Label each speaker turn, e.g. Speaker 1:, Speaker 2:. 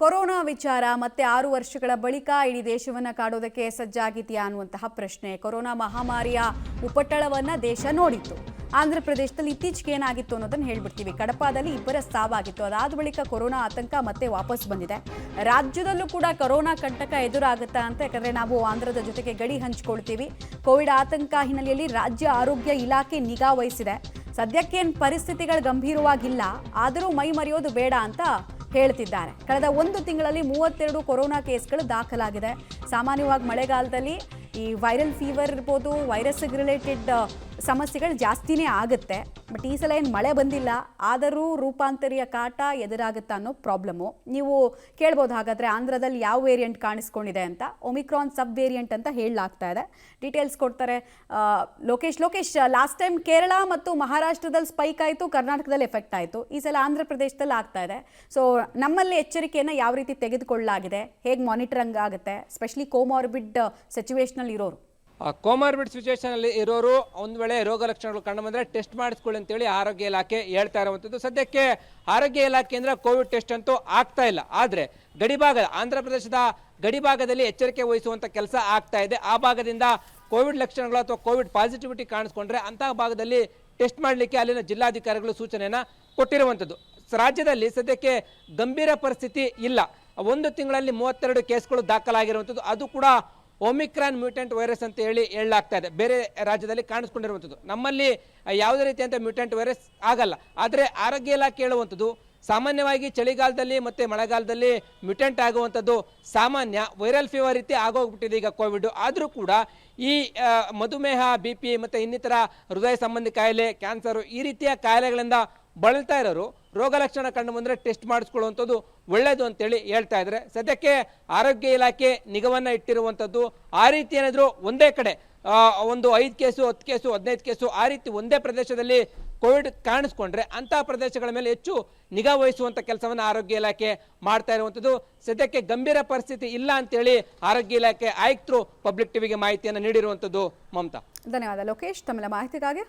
Speaker 1: Corona ವಿಚಾರ ಮತ್ತೆ 6 ವರ್ಷಗಳ ಬಳಿಕ ಇಡೀ ದೇಶವನ್ನ ಕಾಡೋದಕ್ಕೆ ಸಜ್ಜಾಗಿದೆಯಾ ಅನ್ನುವಂತಹ ಪ್ರಶ್ನೆ. ಕೊರೋನಾ ಮಹಾಮಾರಿಯ ಉಪಟಳವನ್ನ ದೇಶ ನೋಡಿತ್ತು. ಆಂಧ್ರ ಪ್ರದೇಶದಲ್ಲಿ ಇತ್ತೀಚೆಗೆ ಏನಾಗಿತ್ತು ಅನ್ನೋದನ್ನ ಹೇಳ್ಬಿಡ್ತೀವಿ. ಕಡಪಾದಲ್ಲಿ 2 ಸಾವಾಗಿತ್ತು. ಅದಾದ ಬಳಿಕ ಕೊರೋನಾ ಆತಂಕ ಮತ್ತೆ ವಾಪಸ್ ಬಂದಿದೆ. ರಾಜ್ಯದಲ್ಲೂ ಕೂಡ ಕೊರೋನಾ ಕಂಟಕ ಎದುರಾಗುತ್ತಾ ಅಂತ, ಯಾಕಂದ್ರೆ ನಾವು ಆಂಧ್ರದ ಜೊತೆಗೆ ಗಡಿ ಹಂಚಿಕೊಳ್ತೀವಿ. ಕೋವಿಡ್ ಆತಂಕ ಹಿನ್ನೆಲೆಯಲ್ಲಿ ರಾಜ್ಯ ಆರೋಗ್ಯ ಇಲಾಖೆ ನಿಗಾ ವಹಿಸಿದೆ. ಸದ್ಯಕ್ಕೇನು ಪರಿಸ್ಥಿತಿಗಳು ಗಂಭೀರವಾಗಿಲ್ಲ, ಆದರೂ ಮೈ ಮರೆಯೋದು ಬೇಡ ಅಂತ ಹೇಳ್ತಿದ್ದಾರೆ. ಕಳೆದ 1 ತಿಂಗಳಲ್ಲಿ 32 ಕೊರೋನಾ ಕೇಸ್ಗಳು ದಾಖಲಾಗಿದೆ. ಸಾಮಾನ್ಯವಾಗಿ ಮಳೆಗಾಲದಲ್ಲಿ ಈ ವೈರಲ್ ಫೀವರ್ ಇರ್ಬೋದು, ವೈರಸ್ ರಿಲೇಟೆಡ್ ಸಮಸ್ಯೆಗಳು ಜಾಸ್ತಿನೇ ಆಗುತ್ತೆ. ಬಟ್ ಈ ಸಲ ಏನು ಮಳೆ ಬಂದಿಲ್ಲ, ಆದರೂ ರೂಪಾಂತರಿಯ ಕಾಟ ಎದುರಾಗುತ್ತಾ ಅನ್ನೋ ಪ್ರಾಬ್ಲಮ್ಮು. ನೀವು ಕೇಳ್ಬೋದು, ಹಾಗಾದರೆ ಆಂಧ್ರದಲ್ಲಿ ಯಾವ ವೇರಿಯಂಟ್ ಕಾಣಿಸ್ಕೊಂಡಿದೆ ಅಂತ. ಒಮಿಕ್ರಾನ್ ಸಬ್ ವೇರಿಯಂಟ್ ಅಂತ ಹೇಳಲಾಗ್ತಾ ಇದೆ. ಡೀಟೇಲ್ಸ್ ಕೊಡ್ತಾರೆ ಲೋಕೇಶ್. ಲಾಸ್ಟ್ ಟೈಮ್ ಕೇರಳ ಮತ್ತು ಮಹಾರಾಷ್ಟ್ರದಲ್ಲಿ ಸ್ಪೈಕ್ ಆಯಿತು, ಕರ್ನಾಟಕದಲ್ಲಿ ಎಫೆಕ್ಟ್ ಆಯಿತು. ಈ ಸಲ ಆಂಧ್ರ ಪ್ರದೇಶದಲ್ಲಿ ಆಗ್ತಾ ಇದೆ. ಸೊ ನಮ್ಮಲ್ಲಿ ಎಚ್ಚರಿಕೆಯನ್ನು ಯಾವ ರೀತಿ ತೆಗೆದುಕೊಳ್ಳಲಾಗಿದೆ, ಹೇಗೆ ಮಾನಿಟರಿಂಗ್ ಆಗುತ್ತೆ, ಸ್ಪೆಷಲಿ ಕೋಮಾರ್ಬಿಡ್ ಸಿಚುವೇಶನಲ್ಲಿ ಇರೋರು?
Speaker 2: ಕೋಮಾರ್ಬಿಡ್ ಸಿಚುವೇಶನ್ ಅಲ್ಲಿ ಇರೋರು ಒಂದು ವೇಳೆ ರೋಗ ಲಕ್ಷಣಗಳು ಕಂಡು ಬಂದರೆ ಟೆಸ್ಟ್ ಮಾಡಿಸ್ಕೊಳ್ಳಿ ಅಂತೇಳಿ ಆರೋಗ್ಯ ಇಲಾಖೆ ಹೇಳ್ತಾ ಇರುವಂಥದ್ದು. ಸದ್ಯಕ್ಕೆ ಆರೋಗ್ಯ ಇಲಾಖೆ ಅಂದ್ರೆ ಕೋವಿಡ್ ಟೆಸ್ಟ್ ಅಂತೂ ಆಗ್ತಾ ಇಲ್ಲ. ಆದರೆ ಗಡಿಭಾಗದ ಆಂಧ್ರ ಪ್ರದೇಶದ ಗಡಿಭಾಗದಲ್ಲಿ ಎಚ್ಚರಿಕೆ ವಹಿಸುವಂಥ ಕೆಲಸ ಆಗ್ತಾ ಇದೆ. ಆ ಭಾಗದಿಂದ ಕೋವಿಡ್ ಲಕ್ಷಣಗಳು ಅಥವಾ ಕೋವಿಡ್ ಪಾಸಿಟಿವಿಟಿ ಕಾಣಿಸ್ಕೊಂಡ್ರೆ ಅಂತಹ ಭಾಗದಲ್ಲಿ ಟೆಸ್ಟ್ ಮಾಡಲಿಕ್ಕೆ ಅಲ್ಲಿನ ಜಿಲ್ಲಾಧಿಕಾರಿಗಳು ಸೂಚನೆಯನ್ನು ಕೊಟ್ಟಿರುವಂಥದ್ದು. ರಾಜ್ಯದಲ್ಲಿ ಸದ್ಯಕ್ಕೆ ಗಂಭೀರ ಪರಿಸ್ಥಿತಿ ಇಲ್ಲ. 1 ತಿಂಗಳಲ್ಲಿ 32 ಕೇಸ್ಗಳು ದಾಖಲಾಗಿರುವಂಥದ್ದು. ಅದು ಕೂಡ ಒಮಿಕ್ರಾನ್ ಮ್ಯೂಟೆಂಟ್ ವೈರಸ್ ಅಂತ ಹೇಳಲಾಗ್ತಾ ಇದೆ. ಬೇರೆ ರಾಜ್ಯದಲ್ಲಿ ಕಾಣಿಸ್ಕೊಂಡಿರುವಂಥದ್ದು. ನಮ್ಮಲ್ಲಿ ಯಾವುದೇ ರೀತಿಯಂಥ ಮ್ಯೂಟೆಂಟ್ ವೈರಸ್ ಆಗಲ್ಲ. ಆದರೆ ಆರೋಗ್ಯ ಇಲಾಖೆ ಹೇಳುವಂಥದ್ದು, ಸಾಮಾನ್ಯವಾಗಿ ಚಳಿಗಾಲದಲ್ಲಿ ಮತ್ತು ಮಳೆಗಾಲದಲ್ಲಿ ಮ್ಯೂಟೆಂಟ್ ಆಗುವಂಥದ್ದು ಸಾಮಾನ್ಯ. ವೈರಲ್ ಫೀವರ್ ರೀತಿ ಆಗೋಗ್ಬಿಟ್ಟಿದೆ ಈಗ ಕೋವಿಡ್. ಆದರೂ ಕೂಡ ಈ ಮಧುಮೇಹ, BP ಮತ್ತು ಇನ್ನಿತರ ಹೃದಯ ಸಂಬಂಧಿ ಕಾಯಿಲೆ, ಕ್ಯಾನ್ಸರು, ಈ ರೀತಿಯ ಕಾಯಿಲೆಗಳಿಂದ ಬಳಲ್ತಾ ಇರೋರು ರೋಗ ಲಕ್ಷಣ ಕಂಡು ಬಂದರೆ ಟೆಸ್ಟ್ ಮಾಡಿಸ್ಕೊಳ್ಳುವಂಥದ್ದು ಒಳ್ಳೆಯದು ಅಂತೇಳಿ ಹೇಳ್ತಾ ಇದ್ದಾರೆ. ಸದ್ಯಕ್ಕೆ ಆರೋಗ್ಯ ಇಲಾಖೆ ನಿಗವನ್ನು ಇಟ್ಟಿರುವಂಥದ್ದು, ಆ ರೀತಿ ಏನಾದರೂ ಒಂದೇ ಕಡೆ ಒಂದು 5 ಕೇಸು, 10 ಕೇಸು, 15 ಕೇಸು ಆ ರೀತಿ ಒಂದೇ ಪ್ರದೇಶದಲ್ಲಿ ಕೋವಿಡ್ ಕಾಣಿಸ್ಕೊಂಡ್ರೆ ಅಂತಹ ಪ್ರದೇಶಗಳ ಮೇಲೆ ಹೆಚ್ಚು ನಿಗಾ ವಹಿಸುವಂಥ ಕೆಲಸವನ್ನು ಆರೋಗ್ಯ ಇಲಾಖೆ ಮಾಡ್ತಾ ಇರುವಂಥದ್ದು. ಸದ್ಯಕ್ಕೆ ಗಂಭೀರ ಪರಿಸ್ಥಿತಿ ಇಲ್ಲ ಅಂತೇಳಿ ಆರೋಗ್ಯ ಇಲಾಖೆ ಆಯುಕ್ತರು ಪಬ್ಲಿಕ್ ಟಿವಿಗೆ ಮಾಹಿತಿಯನ್ನು ನೀಡಿರುವಂಥದ್ದು. ಮಮತಾ,
Speaker 1: ಧನ್ಯವಾದ ಲೋಕೇಶ್, ತಮ್ಮೆಲ್ಲ ಮಾಹಿತಿಗಾಗಿ.